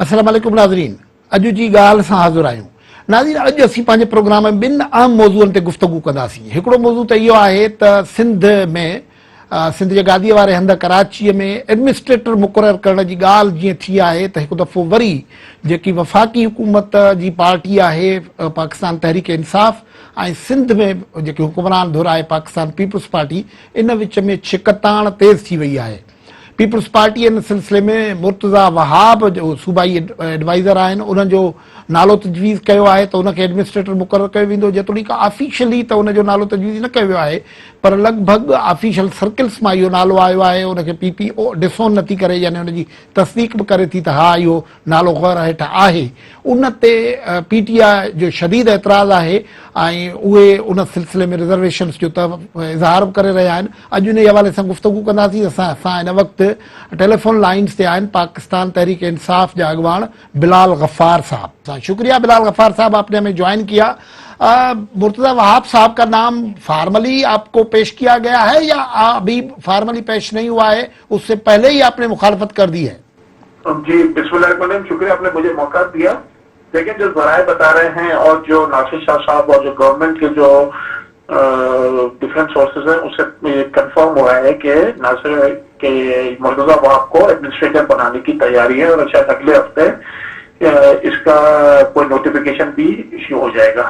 अस्सलाम वालेकुम नाज़रीन, अॼु जी ॻाल्हि सां हाज़िर आहियूं। नाज़रीन, अॼु असीं पंहिंजे प्रोग्राम में ॿिनि अहम मौज़ूअनि ते गुफ़्तगू कंदासीं। हिकिड़ो मौज़ू त इहो आहे त सिंध में सिंध जे गादीअ वारे हंधि कराचीअ में एडमिनिस्ट्रेटर मुक़ररु करण जी ॻाल्हि जीअं थी आहे त हिकु दफ़ो वरी जेकी वफ़ाक़ी हुकूमत जी पार्टी आहे पाकिस्तान तहरीक इंसाफ़ ऐं सिंध में जेकी हुकुमरान धुर आहे पाकिस्तान पीपुल्स पार्टी, इन विच में छिकताण तेज़ थी वई आहे। पीपुल्स पार्टी इन सिलसिले में मुर्तज़ा वहाब जो सूबाई एडवाइज़र आहिनि, उन्हनि जो नालो तजवीज़ कयो आहे त उनखे एडमिनिस्ट्रेटर मुक़ररु कयो वेंदो, जेतोणीकि ऑफिशियली त उनजो नालो तजवीज़ न कयो वियो आहे, पर लॻभॻि ऑफिशियल सर्किल्स मां इहो नालो आयो आहे। उनखे PPO ॾिसो नथी करे, यानी उनजी तस्दीक बि करे थी त हा इहो नालो ग़ौर हेठि आहे। उन ते PTI जो शदीद एतिराज़ आहे ऐं उहे उन सिलसिले में रिज़र्वेशन्स जो इज़हार बि करे रहिया आहिनि। अॼु इन हवाले सां गुफ़्तगू कंदासीं। असां हिन वक़्तु टेलीफोन लाइन्स ते आहिनि पाकिस्तान तहरीक इंसाफ जा अॻवान बिलाल गफ्फार साहब। शुक्रिया बिलाल गफ्फार साहब, आपने हमें ज्वाइन किया। मुर्तज़ा वहाब साहब का नाम फार्मली आपको पेश किया गया है या अभी फार्मली पेश नहीं हुआ है, उससे पहले ही आपने मुखालफत कर दी है? जी बिस्मिल्लाह, शुक्रिया आपने मुझे मौका दिया। लेकिन जो जराए बता रहे हैं और जो नासिर शाह साहब और जो गवर्नमेंट के जो डिफरेंट सोर्सेज हैं उससे कंफर्म हुआ है कि नासिर के मुर्तज़ा वहाब को एडमिनिस्ट्रेटर बनाने की तैयारी है और शायद अगले हफ्ते इसका कोई नोटिफिकेशन भी इश्यू हो जाएगा।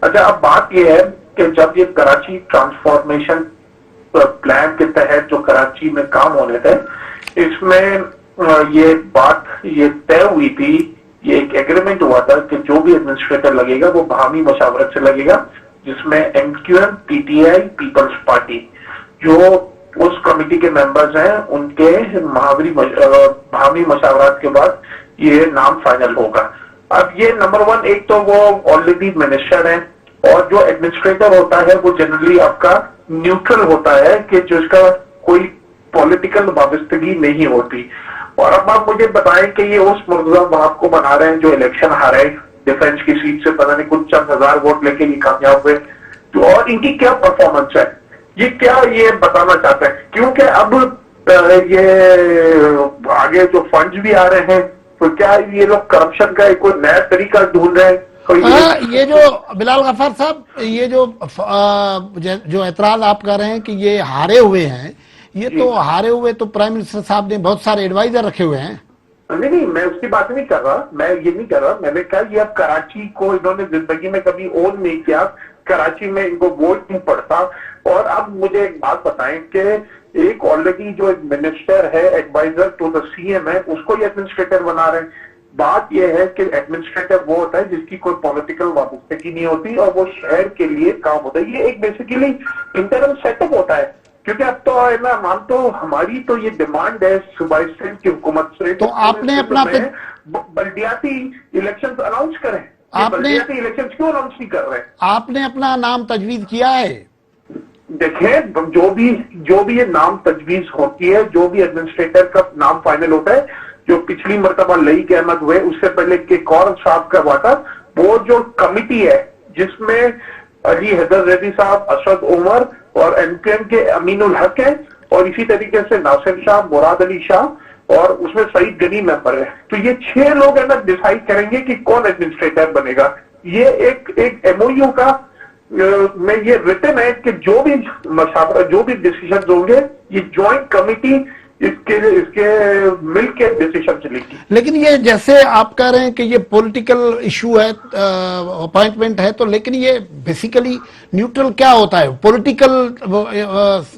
अच्छा, अब बात यह है कि जब ये कराची ट्रांसफॉर्मेशन प्लान के तहत जो कराची में काम होने थे, इसमें ये तय हुई थी, ये एक एग्रीमेंट हुआ था कि जो भी एडमिनिस्ट्रेटर लगेगा वो बाहमी मशावरत से लगेगा, जिसमें MQM, PTI, पीपल्स पार्टी जो उस कमेटी के मेंबर्स हैं उनके बाहमी मशावरत के बाद ये नाम फाइनल होगा। अब ये नंबर 1, एक तो वो ऑलरेडी मिनिस्टर है और जो एडमिनिस्ट्रेटर होता है वो जनरली आपका न्यूट्रल होता है कि जिसका कोई पॉलिटिकल वाबस्तगी नहीं होती। और अब आप मुझे बताएं कि ये उस मुर्तज़ा वहाब को बना रहे हैं जो इलेक्शन हारे डिफेंस की सीट से, पता नहीं कुछ चंद हजार वोट लेके ये कामयाब हुए, तो और इनकी क्या परफॉर्मेंस है, ये क्या ये बताना चाहते हैं? क्योंकि अब ये आगे जो फंड्स भी आ रहे हैं, तो क्या ये लोग करप्शन का कोई नया तरीका ढूंढ रहे हैं? ये जो बिलाल गफ्फार साहब, ये जो एतराज आप कर रहे हैं कि ये हारे हुए हैं, ये तो हारे हुए तो प्राइम मिनिस्टर साहब ने बहुत सारे एडवाइजर रखे हुए हैं। नहीं, मैं उसकी बात नहीं कर रहा, मैं ये नहीं कर रहा। मैंने कहा ये अब कराची को इन्होंने जिंदगी में कभी ओन नहीं किया, कराची में इनको वोट नहीं पड़ता। और अब मुझे एक बात बताएं कि एक ऑलरेडी जो मिनिस्टर है एडवाइजर टू द CM है, उसको ये एडमिनिस्ट्रेटर बना रहे हैं। बात यह है कि एडमिनिस्ट्रेटर वो होता है जिसकी कोई पॉलिटिकल वाबस्तगी नहीं होती और वो शहर के लिए काम होता है। ये एक बेसिकली इंटरनल सेटअप होता है, क्योंकि अब तो है ना, मान तो हमारी तो ये डिमांड है सूबाई सिंध की हुकूमत से, तो आपने अपना बल्दियाती इलेक्शंस अनाउंस करें। बल्दियाती इलेक्शंस क्यों अनाउंस नहीं कर रहे? आपने अपना नाम तजवीज किया है? देखें, जो भी ये नाम तजवीज होती है, जो भी एडमिनिस्ट्रेटर का नाम फाइनल होता है, जो पिछली मर्तबा लईक अहमद हुए, उससे पहले के कौर साहब का हुआ था, वो जो कमिटी है जिसमें अली हैदर रेड्डी साहब, असद उमर और MQM के अमीनुल हक है, और इसी तरीके से नासिर शाह, मुराद अली शाह और उसमें सईद गनी मेंबर है। तो ये 6 लोग है ना डिसाइड करेंगे कि कौन एडमिनिस्ट्रेटर बनेगा। ये एक MOU का में ये रिटन है कि जो भी मशावरा, जो भी डिसीजन होंगे, ये ज्वाइंट कमिटी इसके मिलके डिसीजन चलेगी। लेकिन ये जैसे आप कह रहे हैं कि ये पॉलिटिकल इशू है, अपॉइंटमेंट है, तो लेकिन ये बेसिकली न्यूट्रल क्या होता है? पॉलिटिकल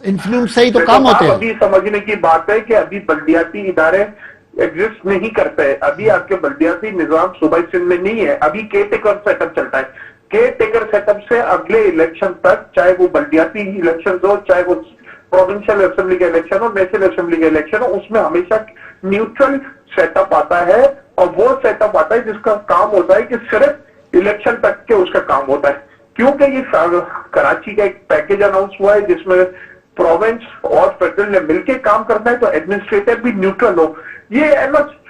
इन्फ्लुएंस से ही तो काम होते हैं। अभी समझने की बात है कि अभी बल्दियाती इदारे एग्जिस्ट नहीं करते। अभी आपके बल्दियाती निजाम सूबाई सिंध में नहीं है। अभी केयर टेकर सेटअप चलता है। केयर टेकर सेटअप से अगले इलेक्शन तक, चाहे वो बल्दियाती इलेक्शन हो, चाहे वो प्रोविंशियल असेंबली का इलेक्शन हो, नेशनल असेंबली का इलेक्शन हो, उसमें हमेशा न्यूट्रल सेटअप आता है। और वो सेटअप आता है जिसका काम होता है कि सिर्फ इलेक्शन तक के उसका काम होता है। क्योंकि ये कराची का एक पैकेज अनाउंस हुआ है जिसमें प्रोविंस और फेडरल ने मिलकर काम करना है, तो एडमिनिस्ट्रेटर भी न्यूट्रल हो। ये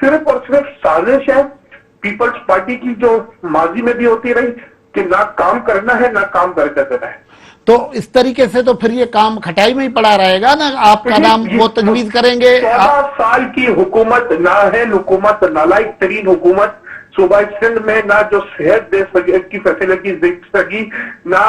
सिर्फ और सिर्फ साजिश है पीपल्स पार्टी की, जो माजी में भी होती रही कि ना काम करना है ना काम करते देना है। तो इस तरीके से तो फिर ये काम खटाई में ही पड़ा रहेगा ना, आपका नाम वो तजवीज करेंगे। 14 साल की हुकूमत, नाअहल हुकूमत, नालायक तरीन हुकूमत सूबा सिंध में, ना जो सेहत दे सके की फैसिलिटी दे सकी, ना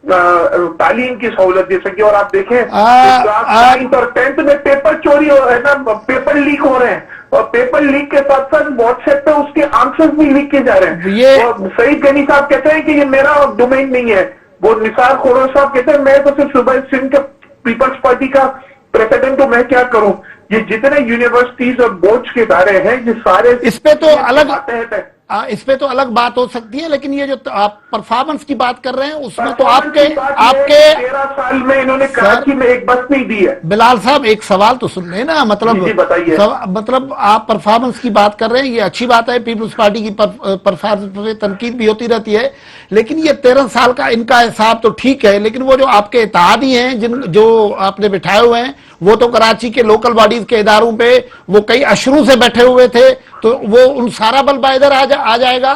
तालीम की सहूलत दे सकी। और आप देखें क्लास 9th और 10th में पेपर चोरी हो है ना, पेपर लीक हो रहे हैं, और पेपर लीक के साथ साथ व्हाट्सएप पे उसके आंसर्स भी लीक किए जा रहे हैं। ये सईद गनी साहब कहते हैं कि ये मेरा डोमेन नहीं है, वो निसार खोरो साहब कहते हैं मैं तो सिर्फ सूबा सिंध के पीपल्स पार्टी का प्रेसिडेंट हूं, मैं क्या करूं। ये जितने यूनिवर्सिटीज और बोर्ड्स के इदारे हैं ये सारे इस पे तो अलग है। इस पे तो अलग बात हो सकती है, लेकिन ये जो आप परफॉर्मेंस की बात कर रहे हैं उसमें तो आपके 13 साल में इन्होंने कराची में एक बस नहीं दी है। बिलाल साहब एक सवाल तो सुन लेना, मतलब बताइए। मतलब आप परफॉर्मेंस की बात कर रहे हैं, ये अच्छी बात है, पीपल्स पार्टी की परफॉर्मेंस पे तनकीद भी होती रहती है, लेकिन ये 13 साल का इनका हिसाब तो ठीक है, लेकिन वो जो आपके इत्तेहादी हैं जिन जो आपने बिठाए हुए हैं वो तो कराची के लोकल बॉडीज के इदारों पे वो कई अशरों से बैठे हुए थे, तो वो उन सारा बलबा इधर आ जाएगा।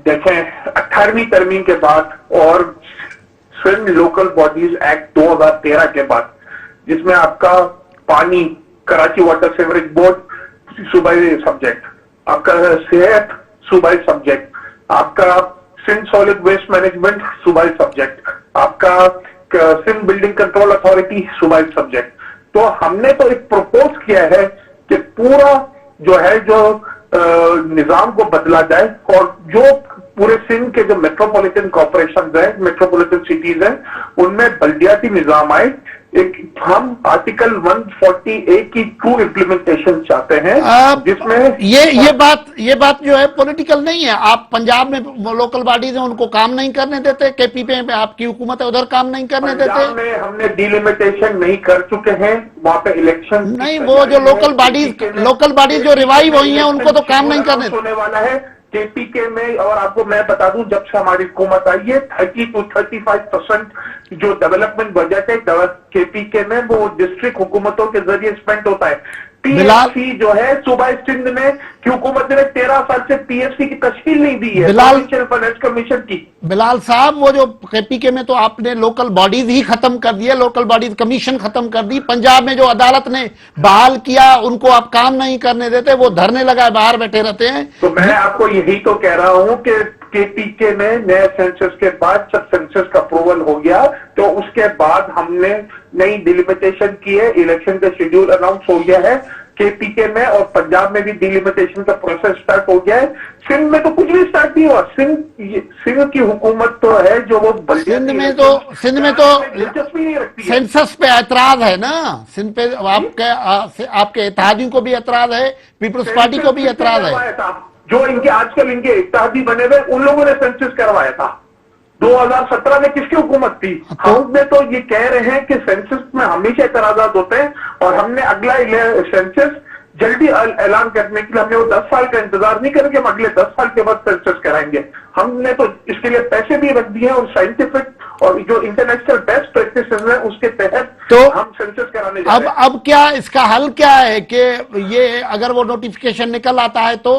देखें 18वीं तरमीम के बाद और सिंध लोकल बॉडीज एक्ट 2013 के बाद, जिसमें आपका पानी कराची वाटर सीवरेज बोर्ड सूबाई सब्जेक्ट, आपका सेहत सूबाई सब्जेक्ट, आपका सिंध सॉलिड वेस्ट मैनेजमेंट सूबाई सब्जेक्ट, आपका सिंध बिल्डिंग कंट्रोल अथॉरिटी सूबाई सब्जेक्ट। तो हमने तो एक प्रपोज किया है कि पूरा जो है जो निजाम को बदला जाए, और जो पूरे सिंध के जो मेट्रोपॉलिटन कॉर्पोरेशन है, मेट्रोपॉलिटन सिटीज हैं, उनमें बल्दियाती निजाम आए। एक हम आर्टिकल 140A की ट्रू इम्प्लीमेंटेशन चाहते हैं, जिसमें ये बात जो है पॉलिटिकल नहीं है। आप पंजाब में लोकल बॉडीज हैं उनको काम नहीं करने देते, केपीपी में आपकी हुकूमत है उधर काम नहीं करने देते। पंजाब में हमने डिलिमिटेशन नहीं कर चुके हैं, वहां पे इलेक्शन नहीं, वो जो लोकल बॉडीज जो रिवाइव हुई हैं उनको तो काम नहीं करने होने वाला है केपीके में। और आपको मैं बता दूं, जब से हमारी हुकूमत आई है 30 to 35% जो डेवलपमेंट बजट है केपीके में वो डिस्ट्रिक्ट हुकूमतों के जरिए स्पेंड होता है। पीएफसी जो है सूबा सिंध में की हुकूमत ने 13 साल से पीएफसी की तश्कील नहीं दी है, प्रोविंशियल फाइनेंस कमीशन की। बिलाल साहब, वो जो केपीके में तो आपने लोकल बॉडीज ही खत्म कर दिया, लोकल बॉडीज कमीशन खत्म कर दी। पंजाब में जो अदालत ने बहाल किया उनको आप काम नहीं करने देते, वो धरने लगाए बाहर बैठे रहते हैं। तो मैं आपको यही तो कह रहा हूं कि केपीके में नए सेंसस के बाद जब सेंसस का अप्रूवल हो गया तो उसके बाद हमने नई डिलिमिटेशन की है, इलेक्शन का शेड्यूल अनाउंस हो गया है केपीके में, और पंजाब में भी डिलिमिटेशन का प्रोसेस स्टार्ट हो गया है। सिंध में तो कुछ भी स्टार्ट नहीं हुआ। सिंध की हुकूमत तो है जो वो सिंध में तो दिलचस्पी नहीं रखती। सेंसस पे ऐतराज है ना, सिंध पे आपके इत्तेहादियों को भी ऐतराज है, पीपल्स पार्टी को भी ऐतराज है। जो इनके आजकल इनके इत्तेहादी बने हुए उन लोगों ने सेंसस करवाया था। 2017 में किसकी हुकूमत थी? हमने तो ये कह रहे हैं कि सेंसस में हमेशा एतराजात होते हैं, और हमने अगला सेंसस जल्दी ऐलान करने के लिए हमने वो 10 साल का इंतजार नहीं करेंगे, हम अगले 10 साल के बाद सेंसस कराएंगे। हमने तो इसके लिए पैसे भी रख दिए हैं, और साइंटिफिक और जो इंटरनेशनल बेस्ट प्रैक्टिसेस है उसके तहत तो हम सेंसस कराने जा रहे हैं। अब क्या इसका हल क्या है कि ये अगर वो नोटिफिकेशन निकल आता है तो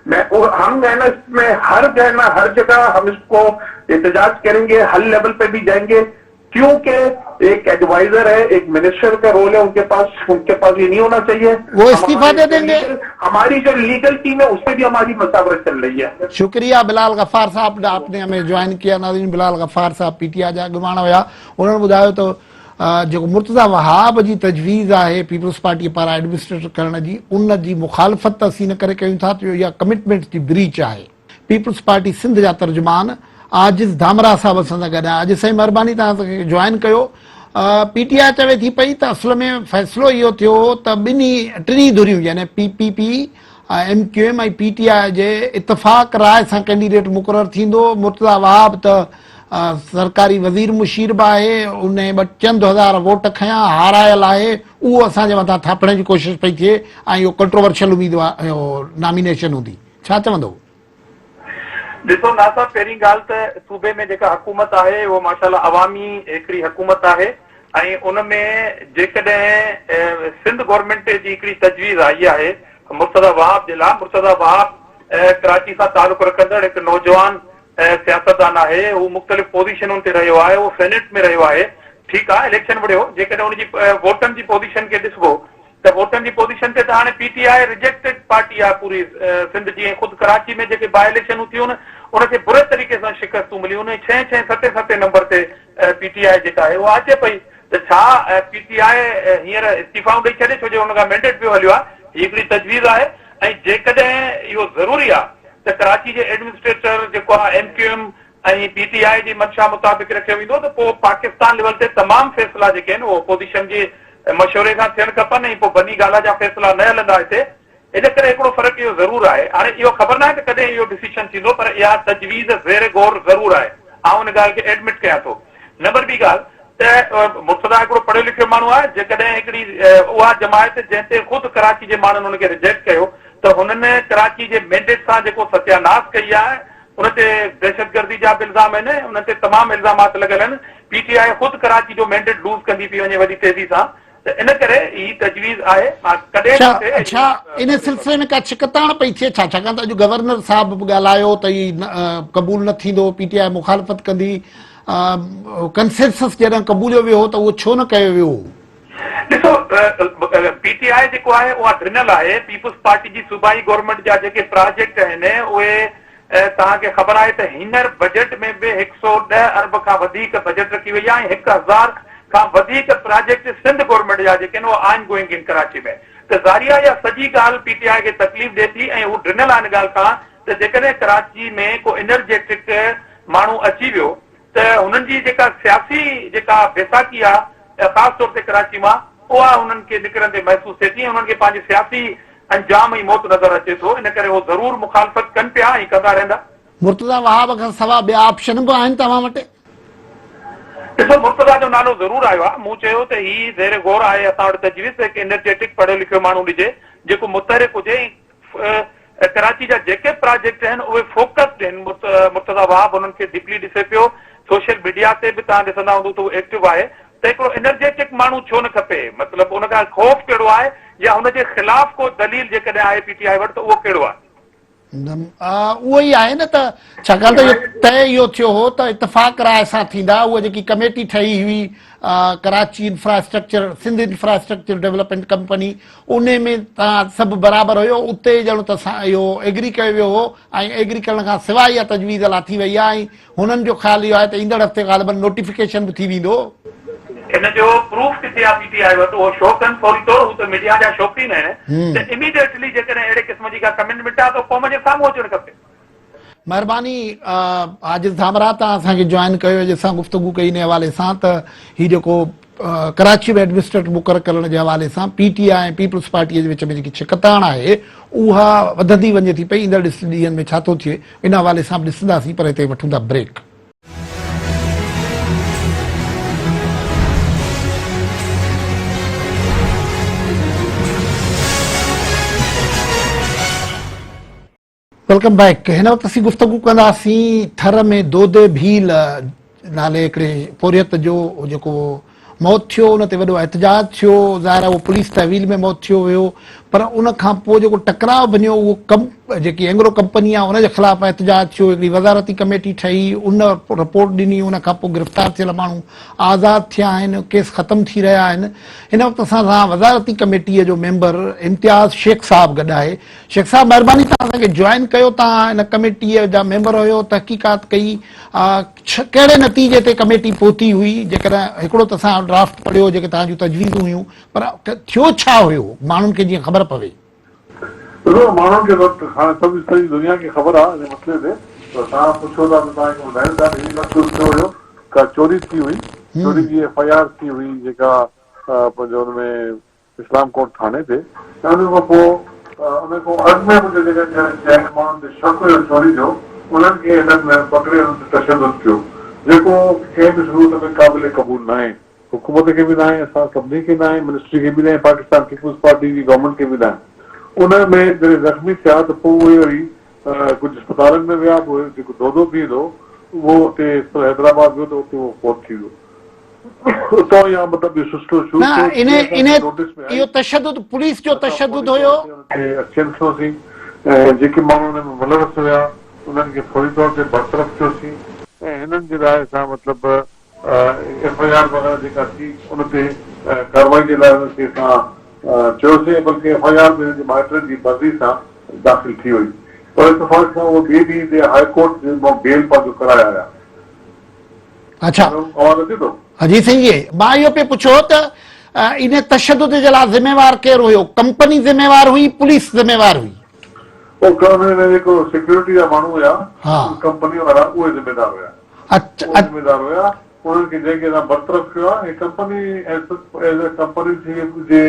हम कहना इसमें हर जगह हम इसको एहतजाज करेंगे, हल लेवल पे भी जाएंगे, क्योंकि एक एडवाइजर है, एक मिनिस्टर का रोल है, उनके पास ये नहीं होना चाहिए। वो इस्तीफा दे देंगे। हमारी जो लीगल टीम है उससे भी हमारी मसावरत चल रही है। शुक्रिया बिलाल गफ्फार साहब, आपने हमें ज्वाइन किया। नाज़रीन, बिलाल गफ्फार साहब पीटीआई जा घुमाणो हुआ, उन्होंने ॿुधायो तो जो मुर्तज़ा वहाब जी तजवीज़ है पीपल्स पार्टी पारां एडमिनिस्ट्रेट करण जी, उन जी मुखालफ़त असीं न करे कयूं था, तो इहा कमिटमेंट जी ब्रीच है। पीपल्स पार्टी सिंध जा तर्जुमान आजिज़ धामरा साहब सां गॾु आहे। अॼु साईं महिरबानी तव्हां ज्वाइन कयो। पीटीआई चवे थी पई त असल में फ़ैसिलो इहो थियो त टिनी धुरियूं यानी पीपीपी MQM ऐं पीटीआई जे इतफ़ाक़ राय सां कैंडिडेट मुक़ररु थींदो। मुर्तज़ा वहाब त सरकारी वज़ीर मुशीर बि आहे, उन चंद हज़ार वोट खयां हारायल आहे, उहो असांजे मथां थापण जी कोशिशि पई थिए ऐं इहो कंट्रोवर्शियल उम्मीदवार नॉमिनेशन हूंदी। छा चवंदो? ॾिसो नासा, पहिरीं ॻाल्हि त सूबे में जेका हुकूमत आहे उहो माशाल्लाह अवामी हिकिड़ी हुकूमत आहे, ऐं उन में जेकॾहिं सिंध गवर्नमेंट जी हिकिड़ी तजवीज़ आई आहे मुर्तज़ा वहाब जे लाइ। मुर्तज़ा वहाब कराची सां तालुक़ रखंदड़ हिकु नौजवान सियासतदान आहे, हू मुख़्तलिफ़ पोज़ीशनुनि ते रहियो आहे, उहो सेनेट में रहियो आहे। ठीकु आहे, इलेक्शन विढ़ियो, जेकॾहिं उनजी वोटनि जी पोज़ीशन खे ॾिसबो त वोटनि जी पोज़ीशन ते त हाणे PTI रिजेक्टेड पार्टी आहे पूरी सिंध। जीअं ख़ुदि कराची में जेके बाय इलेक्शनूं थियूं उनखे बुरे तरीक़े सां शिकस्तूं मिलियूं, उन 6-7 नंबर ते PTI जेका आहे उहा अचे पई। त छा PTI हींअर इस्तीफ़ाऊं ॾेई छॾे, छो जो हुन खां मैंडेट पियो हलियो आहे? हीअ हिकिड़ी तजवीज़ आहे। ऐं जेकॾहिं इहो ज़रूरी आहे त कराची जे एडमिनिस्ट्रेटर जेको आहे MQM ऐं PTI जी मंशा मुताबिक़ रखियो वेंदो, त पोइ पाकिस्तान लेवल ते तमामु फ़ैसिला जेके आहिनि उहो अपोज़िशन जे मशवरे सां थियणु खपनि, ऐं पोइ बनी ॻाल्हि जा फ़ैसिला न हलंदा हिते। इन करे हिकिड़ो फ़र्क़ु इहो ज़रूर आहे। हाणे इहो ख़बर न आहे त कॾहिं इहो डिसीशन थींदो, पर इहा तजवीज़ ज़ेर गौर ज़रूर आहे। आउं इन ॻाल्हि खे एडमिट कयां थो। नंबर ॿी ॻाल्हि त मुर्तज़ा हिकिड़ो पढ़ियो लिखियो माण्हू आहे। जेकॾहिं हिकिड़ी उहा जमायत जंहिं ते ख़ुदि कराची जे माण्हुनि हुनखे रिजेक्ट कयो, त हुननि कराची जे मैंडेट सां जेको सत्यानाश कई आहे, उन ते दहशतगर्दी जा बि इल्ज़ाम आहिनि, उन ते तमामु इल्ज़ामात लॻल आहिनि। PTI ख़ुदि कराची जो मैंडेट लूज़ कंदी पई वञे वॾी तेज़ी सां। त इन करे ही तजवीज़ आहे। अच्छा, इन सिलसिले में का छिकताण पई थिए छा? छाकाणि त अॼु गवर्नर साहब बि ॻाल्हायो त ही क़बूल न थींदो, PTI मुखालफ़त कंदी, कंसेंसस जॾहिं क़बूलियो वियो त उहो छो न कयो वियो? ॾिसो, PTI जेको आहे उहा ड्रिनल आहे। पीपुल्स पार्टी जी सूबाई गवर्नमेंट जा जेके प्रोजेक्ट आहिनि उहे तव्हांखे ख़बर आहे त हींअर बजट में बि 110 अरब खां वधीक बजट रखी वई आहे, 1000 खां वधीक प्रोजेक्ट सिंध गवर्नमेंट जा जेके आहिनि उहे आन गोइंग इन कराची में। त ज़ाहिर आहे इहा सॼी ॻाल्हि PTI खे तकलीफ़ ॾिए थी, ऐं हू ड्रिनल आहे इन ॻाल्हि खां त जेकॾहिं कराची में को एनर्जेटिक माण्हू अची वियो त हुननि जी जेका सियासी जेका बैसाखी आहे ख़ासि तौर ते कराची मां, उहा हुननि खे निकिरंदे महसूसु थिए थी। हुननि खे पंहिंजे सियासी अंजाम ई मौत नज़र अचे थो। इन करे उहो ज़रूर मुखालफ़त कनि पिया ऐं कंदा रहंदा। मुर्तज़ा वहाब खां सवाइ ॿिया ऑप्शन बि आहिनि तव्हां वटि? ॾिसो, मुर्तज़ा जो नालो ज़रूर आयो आहे। मूं चयो त ही ज़ेर गौर आहे असां वटि तजवीज़ त हिकु एनर्जेटिक पढ़ियो लिखियो माण्हू ॾिजे जेको मुतहरिक हुजे। कराची जा जेके प्रोजेक्ट आहिनि उहे फोकस्ड आहिनि। मुर्तज़ा वहाब हुननि खे डीपली ॾिसे पियो। सोशल मीडिया ते बि तव्हां ॾिसंदा हूंदो त उहो एक्टिव आहे। त हिकिड़ो एनर्जेटिक माण्हू छो न खपे? मतिलबु उन खां ख़ौफ़ कहिड़ो आहे, या हुनजे ख़िलाफ़ को दलील जेकॾहिं आहे PTI वटि, त उहो कहिड़ो आहे? उहो ई आहे न। त छाकाणि त इहो तय इहो थियो हो त इतफ़ाक़ राय सां थींदा। उहा जेकी कमेटी ठही हुई Karachi infrastructure, Sindh infrastructure development company, उन में तव्हां सभु बराबरि हुयो। उते ॼणो त इहो एग्री कयो वियो हो, ऐं एग्री करण खां सवाइ इहा तजवीज़ लाथी वई आहे। ऐं हुननि जो ख़्यालु इहो आहे त ईंदड़ हफ़्ते ग़ालिबन नोटिफिकेशन बि थी वेंदो। इन जो प्रूफ किथे आहे PTI वटि? उहो शो कनि फौरी तौर, हू त मीडिया जा शौक़ीन आहिनि। त इमीडिएटली जेकॾहिं अहिड़े क़िस्म जी का कमिटमेंट आहे त क़ौम जे साम्हूं अचणु खपे। महिरबानी आजिज़ धामरा, तव्हां असांखे जॉइन कयो, अॼु असां गुफ़्तगू कई इन हवाले सां त हीउ जेको कराची में एडमिनिस्ट्रेटर मुक़ररु करण जे हवाले सां PTI ऐं पीपुल्स पार्टीअ जे विच में जेकी छिकताण आहे उहा वधंदी वञे थी पई। ईंदड़ ॾींहंनि में छा थो थिए इन हवाले सां बि ॾिसंदासीं, पर हिते वठूं था ब्रेक। Welcome back. हिन वक़्तु असीं गुफ़्तगू कंदासीं थर में दोदे भील नाले हिकिड़े पोरियत जो जेको मौत थियो, उन ते वॾो एहतजाज थियो। ज़ाहिर आहे उहो पुलिस तहवील में मौत थियो हुयो, पर उन खां पोइ जेको टकराव बणियो उहो जेकी एंग्रो कंपनी आहे उनजे ख़िलाफ़ एहतजाज थियो। हिकिड़ी वज़ारती कमेटी ठही, उन रिपोर्ट ॾिनी, उन खां पोइ गिरफ़्तार थियल माण्हू आज़ादु थिया आहिनि, केस ख़तमु थी रहिया आहिनि। हिन वक़्तु असां सां वज़ारती कमेटीअ जो मेंबर इम्तियाज़ शेख साहब गॾु आहे। शेख साहब, महिरबानी तव्हां असांखे जॉइन कयो। तव्हां हिन कमेटीअ जा मेंबर हुयो, तहक़ीक़ात कई, कहिड़े नतीजे ते कमेटी पहुती हुई? जेकॾहिं हिकिड़ो त असां ड्राफ्ट पढ़ियो जेके तव्हां जूं तजवीज़ूं हुयूं, पर थियो छा हुयो माण्हुनि खे जीअं ख़बर पवे? माण्हुनि खे हाणे सॼी दुनिया खे ख़बर आहे हिन मसइले ते। तव्हां पुछो था त तव्हांखे ॿुधाइनि था हीउ महसूसु थियो हुयो का चोरी थी हुई, चोरी जी FIR थी हुई जेका पंहिंजो हुनमें इस्लाम कोट थाने ते। ऐं उन खां पोइ उन खां अॻु में बि जंहिं माण्हुनि ते शक हुयो चोरी जो, उन्हनि खे हिननि में पकड़े तशदुद कयो, जेको कंहिं बि सूरत में क़ाबिल क़बूल न आहे। हुकूमत खे बि न आहे, असां सभिनी खे न आहे, मिनिस्ट्री खे बि न आहे, पाकिस्तान पीपुल्स पार्टी जी गवर्नमेंट खे बि न आहे। उन में जॾहिं ज़ख़्मी थिया त पोइ उहे वरी कुझु अस्पतालनि में विया। पोइ जेको दोदो बीहंदो उहो हुते हैदराबाद वियो त उते उहो फौत थी वियो। उतां या मतिलबु इहो तशदुद पुलिस जो तशदुद हुयो। अचनि थियोसीं, ऐं जेके माण्हू हुन में मुलविस हुया उन्हनि खे फौरी तौर ते बरतरफ़ कयोसीं ऐं हिननि जे लाइ असां मतिलबु FIR वग़ैरह जेका थी उन ते कार्रवाई जे लाइ उनखे असां चयोसीं, बल्कि FIR में हिनजे माइटनि जी मर्ज़ी सां दाख़िल थी वई। पर इतफ़ाक़ सां उहो ॿिए ॾींहं ते हाई कोर्ट जे मां बेल पंहिंजो कराए आया। अच्छा आवाज़ अचे थो? जी सही है। मां इहो पियो पुछो त इन तशद्दुद जे लाइ ज़िम्मेवार केरु हुयो? कंपनी ज़िम्मेवार हुई, पुलिस ज़िम्मेवार हुई? पोइ करण में जेको सिक्योरिटी जा माण्हू हुया, हा। कंपनी वारा, उहे ज़िम्मेदार हुया। अच्छा उहे ज़िम्मेदार हुया। उन्हनि खे जंहिंखे असां बरतरफ़ कयो आहे, कंपनी एज ए कंपनी जे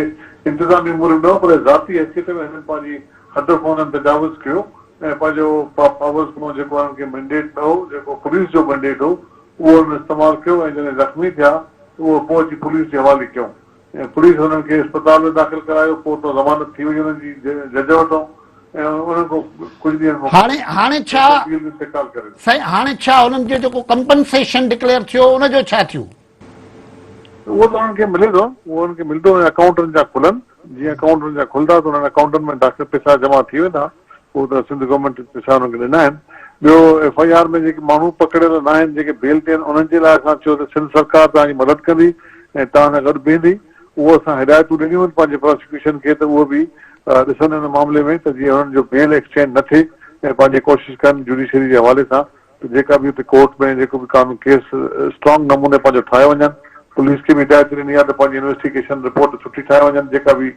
इंतिज़ामी उमूर न, पर ज़ाती हैसियत में हिननि पंहिंजी हद खां हुननि तजावुज़ कयो ऐं पंहिंजो पावर्स खां जेको हुननि खे मैंडेट हो, जेको पुलिस जो मैंडेट हो, उहो हुननि इस्तेमालु कयो ऐं जॾहिं ज़ख़्मी थिया उहो पोइ अची पुलिस जे हवाले कयूं ऐं पुलिस हुननि खे अस्पताल में दाख़िल करायो। पोइ तो ज़मानत थी वई हुननि जी जज वटो ऐं उन्हनि खां कुझु ॾींहं हाणे छा इंतकाल करे। सही, हाणे छा हुननि जो जेको कंपनसेशन डिक्लेयर थियो उनजो छा थियो? उहो त हुननि खे मिले थो, उहो हुननि खे मिलंदो। अकाउंटनि जा खुलनि, जीअं अकाउंटनि जा खुलंदा त हुननि अकाउंटनि में दाख़िल पैसा जमा थी वेंदा। उहो त सिंध गवर्नमेंट पैसा हुननि खे ॾिना आहिनि। ॿियो FIR में जेके माण्हू पकड़ियल न आहिनि, जेके बेल ते आहिनि, उन्हनि जे लाइ असां चयो त सिंध सरकार तव्हांजी मदद कंदी ऐं तव्हां सां गॾु बीहंदी। उहो असां हिदायतूं ॾिनियूं आहिनि पंहिंजे प्रोसिक्यूशन खे त उहो बि ॾिसनि हिन मामले में त जीअं हुननि जो बेल एक्सचेंज न थिए ऐं पंहिंजी कोशिशि कनि जुडिशरी जे हवाले सां त जेका बि हुते कोर्ट में जेको बि कानून केस स्ट्रॉन्ग नमूने पंहिंजो ठाहे वञनि। पुलिस खे बि हिदायत ॾिनी आहे त पंहिंजी इन्वेस्टिगेशन रिपोर्ट सुठी ठाहे वञनि, जेका बि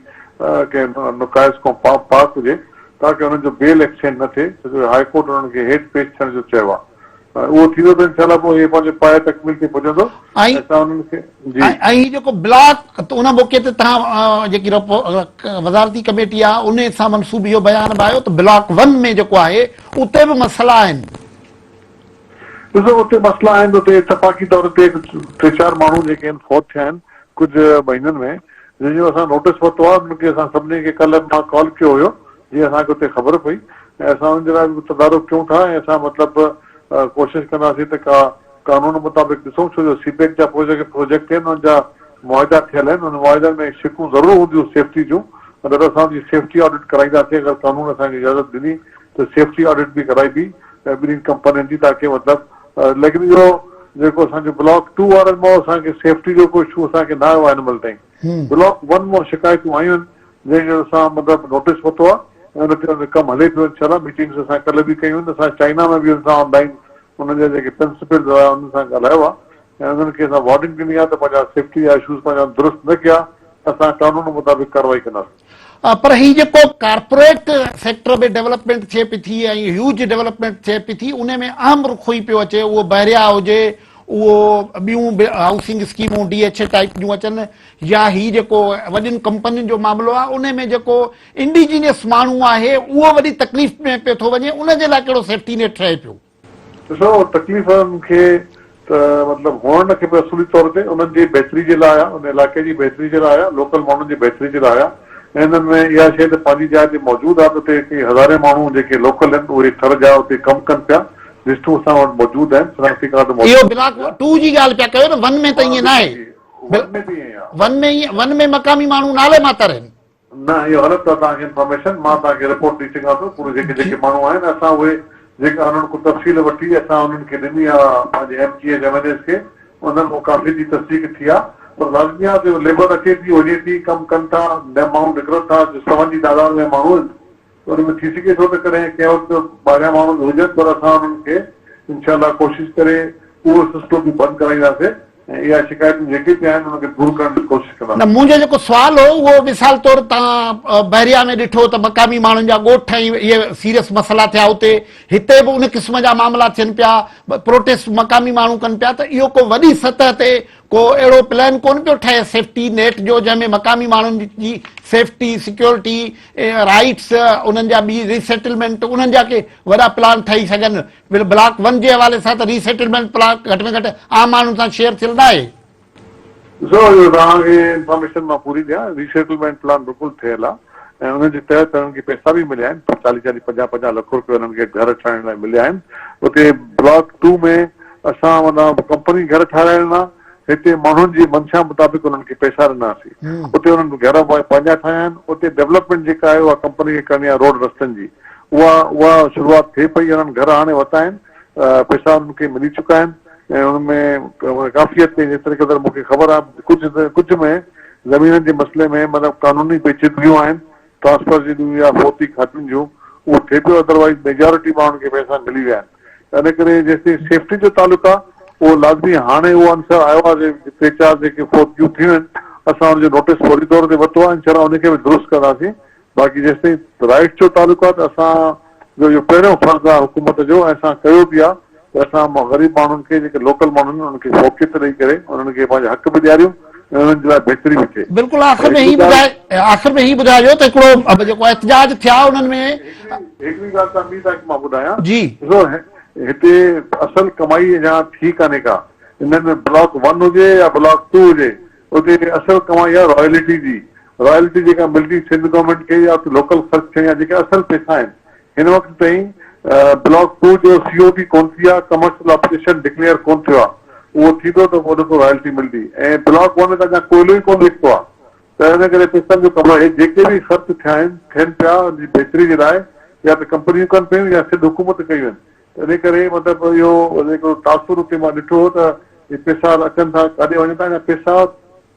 कंहिं नुकाइस खां पाक हुजे, ताकी हुननि जो बेल एक्सचेंज न थिए। छो हाई कोर्ट हुननि खे हेठि पेश थियण जो चयो आहे। उहो थींदो त इनशाला पोइ इहे पंहिंजे पाए तकमील ते पुॼंदो। असां हुननि खे ऐं जेको ब्लॉक उन मौक़े ते तव्हां जेकी वज़ारती कमेटी आहे उन सां मनसूब इहो बयान बि आयो त ब्लॉक 1 में जेको आहे उते बि मसइला आहिनि। ॾिसो, उते मसइला आहिनि। उते इतफ़ाक़ी तौर ते 3-4 माण्हू जेके आहिनि फौत थिया आहिनि कुझु महीननि में, जंहिंजो असां नोटिस वरितो आहे। उनखे असां सभिनी खे कल्ह मां कॉल कयो हुयो जीअं असांखे उते ख़बर पई ऐं असां हुनजे लाइ बि तदारुक कयूं था ऐं असां मतिलबु कोशिशि कंदासीं त कानून मुताबिक़ ॾिसूं। छो जो सीपेक जा प्रोजेक्ट आहिनि, हुननि जा मुआइदा थियल आहिनि। हुन मुआइदनि में शिकूं ज़रूरु हूंदियूं सेफ्टी जूं, मतिलबु असां हुनजी सेफ्टी ऑडिट कराईंदासीं। अगरि कानून असांखे इजाज़त ॾिनी त सेफ्टी ऑडिट बि कराइबी ॿिन्हिनि कंपनियुनि जी, ताकी मतिलबु लेकिन इहो जेको असांजो ब्लॉक 2 वारनि मां असांखे सेफ्टी जो कोई इशू असांखे न आयो आहे हिन महिल ताईं। ब्लॉक 1 मां शिकायतूं आयूं आहिनि जंहिंजो असां मतिलबु नोटिस वरितो आहे ऐं हुन ते कमु हले पियो। इनशाला मीटिंग्स असां कल्ह बि कयूं आहिनि। असां चाइना में बि असां ऑनलाइन हुनजा जेके प्रिंसिपल हुआ उन्हनि सां ॻाल्हायो आहे ऐं उन्हनि खे असां वार्निंग ॾिनी आहे त पंहिंजा सेफ्टी जा इशूज़ पंहिंजा दुरुस्त न कया, असां कानून मुताबिक़ कार्रवाई कंदासीं। पर ही जेको कारपोरेट सेक्टर में डेवलपमेंट थिए पई थी ऐं ह्यूज डेवलपमेंट थिए पई थी, उन में अहम रुख हुई पियो अचे। उहो बहरिया हुजे, उहो ॿियूं हाउसिंग स्कीमूं DH टाइप जूं अचनि, या ही जेको वॾियुनि कंपनियुनि जो मामिलो आहे उन में जेको इंडिजीनियस माण्हू आहे उहो वॾी तकलीफ़ में पियो थो वञे, उन जे लाइ कहिड़ो सेफ्टी नेट ठहे पियो? ॾिसो, तकलीफ़ खे त मतिलबु हुअणु न खपे। असुली तौर ते उन्हनि जी बहितरी जे लाइ आहे, उन इलाइक़े जी बहितरी जे लाइ आहे, लोकल माण्हुनि जी बहितरी जे लाइ आहे ऐं हिननि में इहा शइ त पंहिंजी जाइ ते मौजूदु आहे त उते कई हज़ारे माण्हू जेके लोकल आहिनि उहे थर जा उते कमु कनि पिया। लिस्टूं असां वटि मौजूदु आहिनि, शनाख़्ती कार्ड इहो ब्लॉक 2 जी ॻाल्हि पिया कयो न, 1 में त ईअं न आहे। 1 में मक़ामी माण्हू नाले मातर आहिनि। न, इहो ग़लति आहे तव्हांखे इंफॉर्मेशन। मां तव्हांखे रिपोर्ट ॾेई सघां थो पूरे जेके माण्हू आहिनि। असां उहे जेका हुननि को तफ़सील वठी असां हुननि खे ॾिनी आहे पंहिंजे MGH MNS खे, उन्हनि खां काफ़ी जी तस्दीक थी आहे। पर लाज़मी आहे जो लेबर अचे थी, वञे थी, कमु कनि था, माण्हू निकिरनि था, 100 जी तादाद में माण्हू आहिनि त हुन में थी सघे थो त कॾहिं कंहिं वक़्तु ॿाहिरियां माण्हू बि हुजनि, पर असां हुननि खे इनशाला कोशिशि करे उहो सिस्टम बि बंदि कराईंदासीं ऐं इहा शिकायतूं जेके बि आहिनि उनखे दूरि करण जी कोशिशि कंदासीं। न, मुंहिंजो जेको सुवाल हो उहो मिसाल तौरु तव्हां बहरिया में ॾिठो त मक़ामी माण्हुनि जा ॻोठ ऐं इहे सीरियस मसइला थिया उते, हिते बि उन क़िस्म जा मामला थियनि पिया, प्रोटेस्ट मक़ामी माण्हू कनि पिया, त इहो को वॾी सतह ते को अहिड़ो प्लान कोन पियो ठहे सेफ्टी नेट जो जंहिंमें मक़ामी माण्हुनि जी सेफ्टी, सिक्योरिटी, राइट्स, उन्हनि जा ॿी रीसेटलमेंट, उन्हनि जा के वॾा प्लान ठही सघनि? ब्लॉक 1 जे हवाले सां त रीसेटलमेंट प्लान घटि में घटि आम माण्हुनि सां शेयर थियल न आहे। ॾिसो, इहो तव्हांखे इंफॉर्मेशन मां पूरी ॾियां। रीसेटलमेंट प्लान बिल्कुलु थियल आहे ऐं उनजे तहत हुननि खे पैसा बि मिलिया आहिनि। 40-40, 50-50 लख रुपया हुननि खे घर ठाहिण लाइ मिलिया आहिनि। उते ब्लॉक 2 में असां माना कंपनी घर ठाराइण आहे, हिते माण्हुनि जी मंशा मुताबिक़ उन्हनि खे पैसा ॾिनासीं। उते हुननि घर पंहिंजा ठाहिया आहिनि। उते डेवलपमेंट जेका आहे उहा कंपनी खे करणी आहे रोड रस्तनि जी, उहा शुरूआत थिए पई। उन्हनि घर हाणे वरिता आहिनि, पैसा उन्हनि खे मिली चुका आहिनि ऐं उनमें काफ़ी हद ते जेतिरे क़दुरु मूंखे ख़बर आहे कुझु में ज़मीननि जे मसइले में मतिलबु कानूनी पेचीदगियूं आहिनि, ट्रांसफर जूं या फोती खातनि जूं, उहो थिए पियो। अदरवाइज़ मेजॉरिटी माण्हुनि खे पैसा मिली विया आहिनि। इन करे जेसिताईं सेफ्टी जो तालुक आहे उहो लाज़मी हाणे उहो अंसर आयो आहे, 3-4 जेके फोतियूं थियूं आहिनि असां हुनजो नोटिस फौरी तौर ते वरितो आहे, इंशाअल्लाह उनखे बि दुरुस्त कंदासीं। बाक़ी जेसिताईं राइट जो तालुक आहे त असांजो इहो पहिरियों फर्ज़ु आहे हुकूमत जो, ऐं असां कयो बि आहे त असां ग़रीब माण्हुनि खे, जेके लोकल माण्हू आहिनि उन्हनि खे फौकियत ॾेई करे उन्हनि खे पंहिंजा हक़ बि ॾियारियूं ऐं उन्हनि जे लाइ बहितरी बि थिए। बिल्कुलु आख़िर में ही ॿुधाइजो त हिकिड़ो जेको एहतजाज थिया उन्हनि में हिकिड़ी ॻाल्हि तव्हां ॿी तव्हांखे मां ॿुधायां जी, ॾिसो हिते असल कमाई अञा थी कान्हे का। हिननि में ब्लॉक 1 हुजे या ब्लॉक 2 हुजे, उते असल कमाई आहे रॉयल्टी जी। रॉयल्टी जेका मिलंदी सिंध गवर्नमेंट खे या लोकल ख़र्च खे, या जेके असल पैसा आहिनि। हिन वक़्त ताईं ब्लॉक 2 जो COP कोन थी आहे, कमर्शियल ऑपरेशन डिक्लेयर कोन थियो आहे। उहो थींदो त पोइ उनखां रॉयल्टी मिलंदी। ऐं ब्लॉक 1 में त अञा कोयलो ई कोन निकितो आहे, त हिन करे पैसनि जो कमु आहे। जेके बि ख़र्च थियनि पिया उनजी बहितरी जे लाइ या त कंपनियूं कनि पियूं या सिर्फ़ु हुकूमत कयूं आहिनि। इन करे मतिलबु इहो जेको तासुर उते मां ॾिठो त हे पैसा अचनि था, काॾे वञनि था, पैसा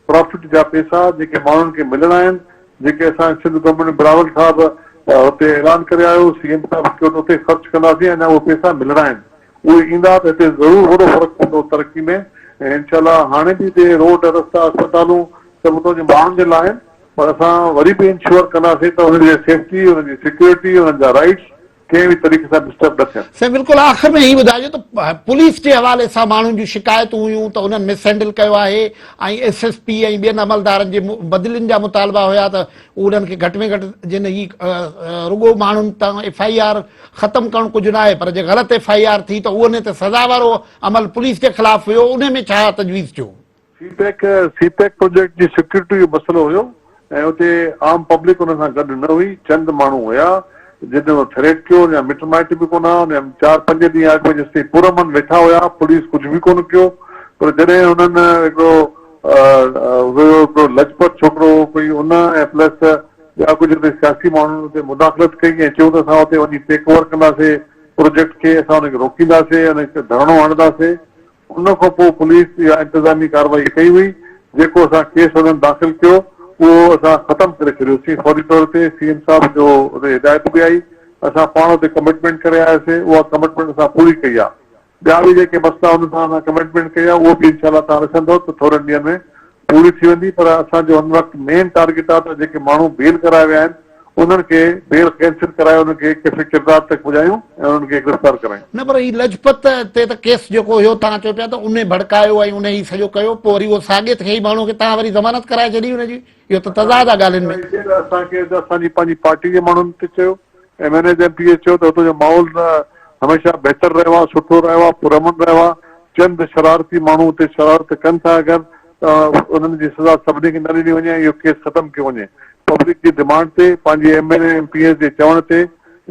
प्रॉफिट जा पैसा जेके माण्हुनि खे मिलणा आहिनि, जेके असां सिंध गवर्नमेंट बिलावल साहब हुते ऐलान करे आयो, CM साहब उते ख़र्च कंदासीं, अञा उहे पैसा मिलणा आहिनि। उहे ईंदा त हिते ज़रूरु वॾो फ़र्क़ु पवंदो तरक़ी में। ऐं इनशाला हाणे बि हिते रोड रस्ता अस्पतालूं सभु उतां जे माण्हुनि जे लाइ आहिनि, पर असां वरी बि इंश्योर कंदासीं त हुनजी सेफ्टी, हुनजी सिक्योरिटी, हुननि जा राइट्स कंहिं बि तरीक़े सां डिस्टर्ब न थियनि। साईं बिल्कुलु आख़िर में ही ॿुधाइजो त पुलिस जे हवाले सां माण्हुनि जूं शिकायतूं हुयूं त उन्हनि मिसहैंडल कयो आहे, ऐं SSP ऐं ॿियनि अमलदारनि जे बदिलियुनि जा मुतालबा हुया त उन्हनि खे घटि में घटि जिन ही रुॻो माण्हुनि तां FIR ख़तमु करणु कुझु न आहे, पर जे ग़लति FIR थी त उन ते सज़ा वारो अमल पुलिस जे ख़िलाफ़ हुयो। उन में छा तजवीज़ थियो? CPEC प्रोजेक्ट जी सिक्योरिटी जो मसइलो हुयो ऐं उते आम पब्लिक हुन सां गॾु न हुई। चंद माण्हू हुया जिन थ्रेट कयो, या मिट माइट बि कोन, 4-5 ॾींहं अॻु में जेसिताईं पुरमन वेठा हुया, पुलिस कुझु बि कोन कयो। पर जॾहिं हुननि हिकिड़ो लजपत छोकिरो कोई उन ऐं प्लस ॿिया कुझु सियासी माण्हुनि ते मुदाख़लत कई ऐं चयूं त असां हुते वञी टेक ओवर कंदासीं प्रोजेक्ट खे, असां हुनखे रोकींदासीं, हुनखे धरणो हणंदासीं। उन खां पोइ पुलिस या इंतज़ामी कार्रवाई कई हुई। जेको असां केस हुननि दाख़िल कयो उहो असां ख़तमु करे छॾियोसीं फौरी तौर ते। CM साहब जो हिदायत बि आई, असां पाण हुते कमिटमेंट करे आयासीं, उहा कमिटमेंट असां पूरी कई आहे। ॿिया बि जेके मसइला हुन सां असां कमिटमेंट कई आहे उहो बि इनशाला तव्हां ॾिसंदव त थोरनि ॾींहंनि में पूरी थी वेंदी। पर असांजो हुन वक़्तु मेन टारगेट आहे त जेके माण्हू बेल कराए विया आहिनि उन्हनि खे बेल कैंसिल कराए उनखे कैफ़े किरदार तक पुॼायूं ऐं उन्हनि खे गिरफ़्तार करायूं। न पर ही लजपत ते त केस जेको हुयो तव्हां चओ पिया त उन भड़कायो ऐं उन ई सॼो कयो, पोइ वरी उहो साॻिए खे ई माण्हू खे तव्हां वरी ज़मानत कराए छॾी हुनजी। इहो त तज़ाद आहे ॻाल्हियुनि में। असांखे असांजी पंहिंजी पार्टी जे माण्हुनि ते चयो, MNA MP चयो त हुतो जो माहौल हमेशह बहितर रहियो आहे, सुठो रहियो आहे, पुरअमन रहियो आहे। चंद शरारती माण्हू हुते शरारत कनि था, अगरि उन्हनि जी सज़ा सभिनी खे न ॾिनी वञे, इहो केस ख़तमु कयो वञे। पब्लिक जी डिमांड ते, पंहिंजे MNA MP जे चवण ते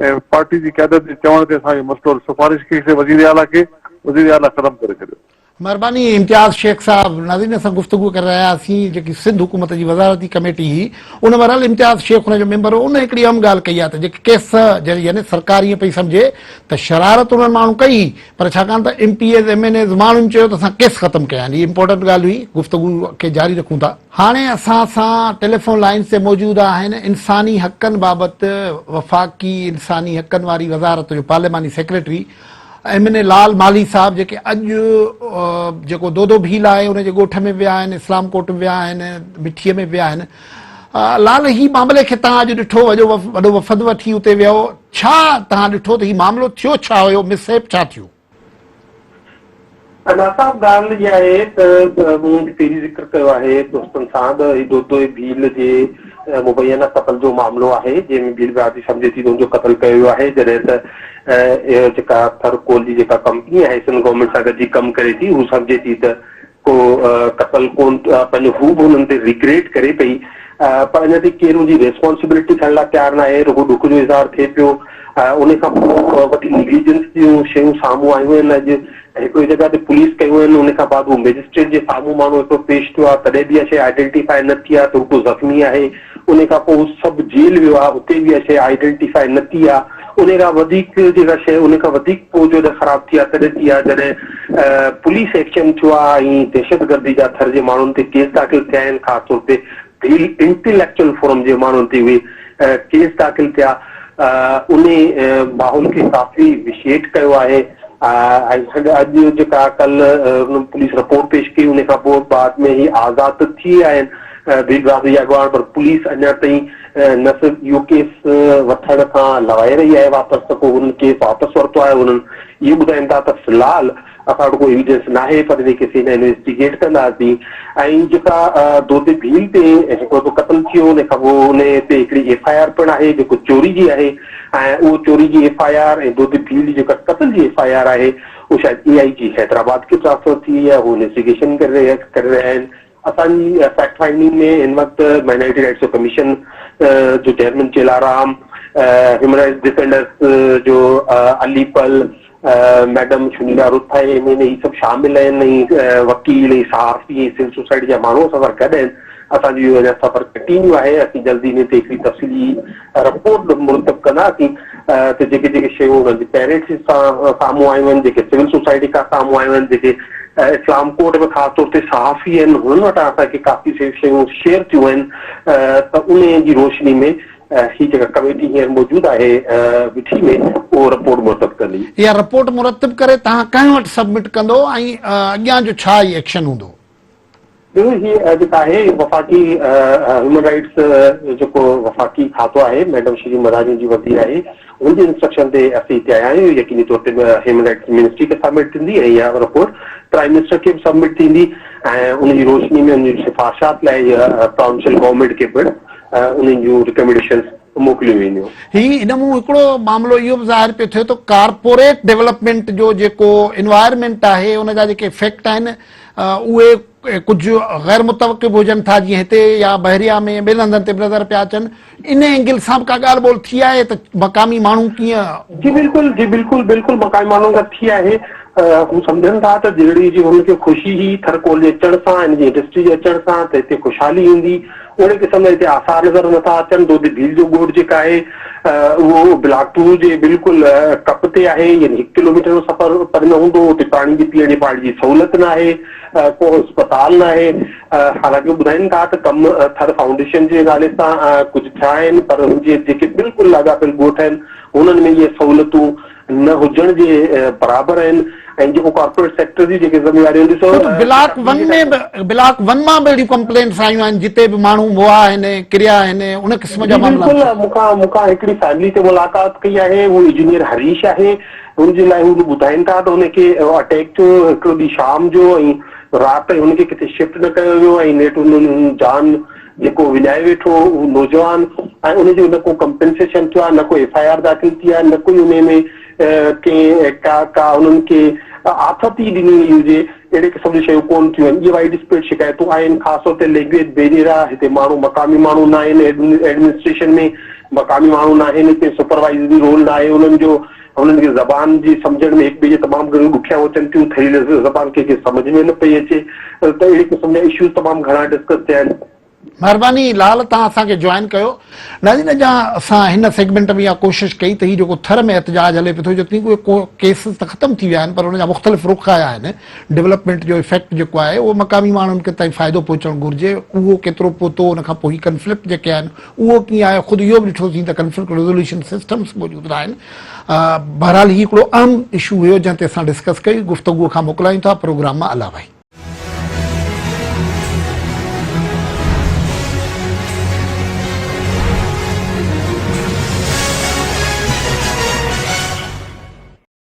ऐं पार्टी जी क़यादत जे चवण ते असांजो मसइलो सिफारिश कईसीं वज़ीर आला खे, वज़ीर आला ख़तमु करे छॾियो। महिरबानी इम्तियाज़ शेख साहब। नाज़रीन असां गुफ़्तगू करे रहिया हुआसीं जेकी सिंध हुकूमत जी वज़ारती कमेटी हुई उन बहरहाल इम्तियाज़ शेख हुनजो मेंबर हो। उन हिकिड़ी अहम ॻाल्हि कई आहे त जेके केस यानी सरकार ईअं पई सम्झे त शरारत उन्हनि माण्हू कई, पर छाकाणि त MPs MNAs माण्हुनि चयो त असां केस ख़तमु कया आहिनि। हीअ इंपॉर्टेंट ॻाल्हि हुई। गुफ़्तगू खे जारी रखूं था। हाणे असां सां टेलीफोन लाइन ते मौजूदु आहिनि इंसानी हक़नि बाबति वफ़ाक़ी इंसानी हक़नि वारी वज़ारत जो पार्लिमानी सेक्रेटरी MNA लाल माली साहब, जेके अॼु जेको दोदो भील आहे उनजे ॻोठ में विया आहिनि, इस्लाम कोट में विया आहिनि, मिठीअ में विया आहिनि। लाल ही मामले खे तव्हां अॼु ॾिठो, वॾो वफ़द वठी उते वियो, छा तव्हां ॾिठो त ही मामिलो थियो छा हुयो, मिसहेप छा थियो? नासाब ॻाल्हि इहा आहे त मूं पहिरीं ज़िक्र कयो आहे दोस्तनि सां त दोदो भील जे मुबैना क़तल जो मामिलो आहे, जंहिंमें भील बिरादरी सम्झे थी त हुनजो क़तल कयो वियो आहे। जॾहिं त जेका थरकोल जी जेका कंपनी आहे सिंध गवर्नमेंट सां गॾिजी कमु करे थी, हू सम्झे थी त को क़तल कोन, पंहिंजो हू बि हुननि ते रिग्रेट करे पई, पर अञा ताईं केरु हुनजी रेस्पॉन्सिबिलिटी खणण लाइ तयारु न आहे। रुॻो ॾुख जो इज़हार थिए पियो। उन खां पोइ वॾी निगलिजेंस जूं शयूं साम्हूं आयूं आहिनि। अॼु हिकिड़ी जॻह ते पुलिस कयूं आहिनि, उन खां बाद उहो मैजिस्ट्रेट जे साम्हूं माण्हू हिकिड़ो पेश थियो आहे, तॾहिं बि इहा शइ आइडेंटिफाई न थी आहे त हू ज़ख़्मी आहे। उन खां पोइ सभु जेल वियो आहे, उते बि इहा शइ आइडेंटिफाई न थी आहे। उन खां वधीक जेका शइ उन खां वधीक पोइ जो ख़राब थी आहे तॾहिं थी आहे जॾहिं पुलिस एक्शन थियो आहे ऐं दहशतगर्दी जा थर जे माण्हुनि ते केस दाख़िल थिया आहिनि, ख़ासि तौर ते इंटेलेक्चुअल फोरम जे माण्हुनि ते उहे केस दाख़िल थिया। उन माहौल खे काफ़ी विशेट कयो आहे। अॼु जेका कल्ह पुलिस रिपोर्ट पेश कई उन खां पोइ बाद में ही आज़ाद थी विया आहिनि भील बिरादरी जा अॻवान, पर पुलिस अञा ताईं न सिर्फ इहो केस वठण खां लवाए रही आहे वापसि, त पोइ हुननि केस वापसि वरितो आहे। हुननि इहो ॿुधाइनि था त फ़िलहाल असां वटि कोई एविडेंस न आहे, पर इन केस इन्वेस्टिगेट कंदासीं। ऐं जेका दोदे भील ते हिकिड़ो तो क़तल थियो, उन खां पोइ उन ते हिकिड़ी FIR पिणु आहे जेको चोरी जी आहे, ऐं उहो चोरी जी FIR ऐं दोदे भील जी जेका क़तल जी FIR आहे उहो शायदि AIG हैदराबाद खे ट्रांसफर थी आहे, उहो इन्वेस्टिगेशन करे रहिया आहिनि। असांजी फैक्ट फाइंडिंग में हिन वक़्तु माइनॉरिटी राइट्स कमीशन जो chairman Chelaram, human rights defenders जो अलीपल, मैडम सुनीला रुथाए में ही सभु शामिल आहिनि, ऐं वकील ऐं सहाफ़ी सिविल सोसाइटी जा माण्हू असां सां गॾु आहिनि। असांजी अञा सफ़र कंटिन्यू आहे। असीं जल्दी इन ते हिकिड़ी तफ़सीली रिपोर्ट मुरतब कंदासीं त जेके जेके शयूं हुननि जी पेरेंट्स सां साम्हूं आयूं आहिनि, जेके सिविल सोसाइटी खां साम्हूं आयूं आहिनि, जेके इस्लाम कोर्ट में ख़ासि तौर ते सहाफ़ी आहिनि, हुननि वटां असांखे काफ़ी शयूं शेयर थियूं आहिनि, त उन जी रोशनी में ही जेका कमेटी हींअर मौजूदु आहे विठी में उहो रिपोर्ट मुरतब कंदी। इहा रिपोर्ट मुरतब करे तव्हां कंहिं वटि सबमिट कंदो ऐं अॻियां जो छा एक्शन हूंदो? हीअ जेका आहे वफ़ाक़ी ह्यूमन राइट्स जेको वफ़ाक़ी खातो आहे, मैडम श्री मरानी जी वज़ीर आहे, उनजे इंस्ट्रक्शन ते असीं हिते आया आहियूं। यकीनी तौर ते ह्यूमन राइट्स मिनिस्ट्री खे सबमिट थींदी ऐं इहा रिपोर्ट प्राइम मिनिस्टर खे बि सबमिट थींदी, ऐं उनजी रोशनी में उनजी सिफ़ारिशात लाइ काउंसिल गवर्नमेंट खे पिणु उन्हनि जूं रिकमेंडेशन मोकिलियूं वेंदियूं। ही इन मूं हिकिड़ो मामिलो इहो बि ज़ाहिर पियो थिए त कारपोरेट डेवलपमेंट जो जेको इन्वायरमेंट आहे उन जा जेके इफेक्ट आहिनि उहे कुझु गैर मुतवक़िब हुजनि था, जीअं हिते या बहरिया में ॿियनि हंधनि ते नज़र पिया अचनि। इन एंगल सां बि का ॻाल्हि ॿोल थी आहे त मक़ामी माण्हू कीअं? जी बिल्कुलु मक़ामी माण्हुनि खां थी आहे। हू सम्झनि था त जहिड़ी जी हुनखे ख़ुशी ई थरकोल जे अचण सां, हिन जी इंडस्ट्री जे अचण सां त हिते ख़ुशहाली ईंदी, ओड़े क़िस्म जा हिते आसार नज़र नथा अचनि। दोदे भील जो ॻोठ जेका आहे उहो बिलासपुर जे बिल्कुलु कप ते आहे, यानी 1 किलोमीटर जो सफ़र पर न हूंदो। उते पाणी जी पीअण जी पाणी जी सहूलियत न आहे, को अस्पताल न आहे। हालांकि ॿुधाइनि था त कम थर फाउंडेशन जे नाले सां कुझु थिया आहिनि, पर हुनजे जेके बिल्कुलु लाॻापियल ॻोठ आहिनि हुननि में इहे सहूलियतूं न हुजण जे बराबरि आहिनि। ऐं जेको कॉर्पोरेट सेक्टर जी जेके ज़िम्मेवारियूं ॾिसो, ब्लॉक 1 मां बि अहिड़ियूं कंप्लेंट्स आयूं आहिनि जिते बि माण्हू हुआ आहिनि, किरिया आहिनि, उन क़िस्म जा मामला। मूंखां हिकिड़ी फैमिली ते मुलाक़ात कई आहे, उहो इंजीनियर हरीश आहे। हुनजे लाइ हू ॿुधाइनि था त हुनखे अटैक थियो हिकिड़ो ॾींहुं शाम जो, ऐं राति हुनखे किथे शिफ्ट न कयो वियो, ऐं नेट हुननि जान जेको विञाए वेठो उहो नौजवान, ऐं उनजो न को कंपेंसेशन थियो आहे, न को FIR दाख़िल थी आहे, न कोई उन में कंहिं का उन्हनि खे आथत ई ॾिनी वई हुजे। अहिड़े क़िस्म जी शयूं कोन थियूं आहिनि। इहे वाइड स्प्रेड शिकायतूं आहिनि, ख़ासि तौर ते लैंग्वेज बैरियर आहे। हिते माण्हू मक़ामी माण्हू न आहिनि, एडमिनिस्ट्रेशन में मक़ामी माण्हू न आहिनि, हिते सुपरवाइज़री रोल न आहे उन्हनि जो। उन्हनि खे ज़बान जी सम्झण में हिक ॿिए जे तमामु घणियूं ॾुखियाऊं अचनि थियूं, ठही ज़बान कंहिंखे सम्झ में न पई अचे, त अहिड़े क़िस्म जा इश्यूज़ तमामु घणा डिस्कस थिया आहिनि। महिरबानी लाल, तव्हां असांखे जॉइन कयो। नाज़रीन, अञा असां हिन सेगमेंट में इहा कोशिशि कई त हीउ जेको थर में एहतजाज हले पियो थो, जेतिरी उहे केसिस त ख़तमु थी विया आहिनि, पर हुन जा मुख़्तलिफ़ रुख़ आया आहिनि। डेवलपमेंट जो इफेक्ट जेको आहे उहो मक़ामी माण्हुनि खे ताईं फ़ाइदो पहुचणु घुरिजे, उहो केतिरो पहुतो, उन खां पोइ ही कंफ्लिक्ट जेके आहिनि उहो कीअं आहे। ख़ुदि इहो बि ॾिठोसीं त कंफ्लिक्ट रेज़ोल्यूशन सिस्टम्स मौजूदु न आहिनि। बहरहाल ही हिकिड़ो अहम इशू हुयो जंहिं ते असां डिस्कस कई। गुफ़्तगूअ खां मोकिलायूं था प्रोग्राम मां अलावा।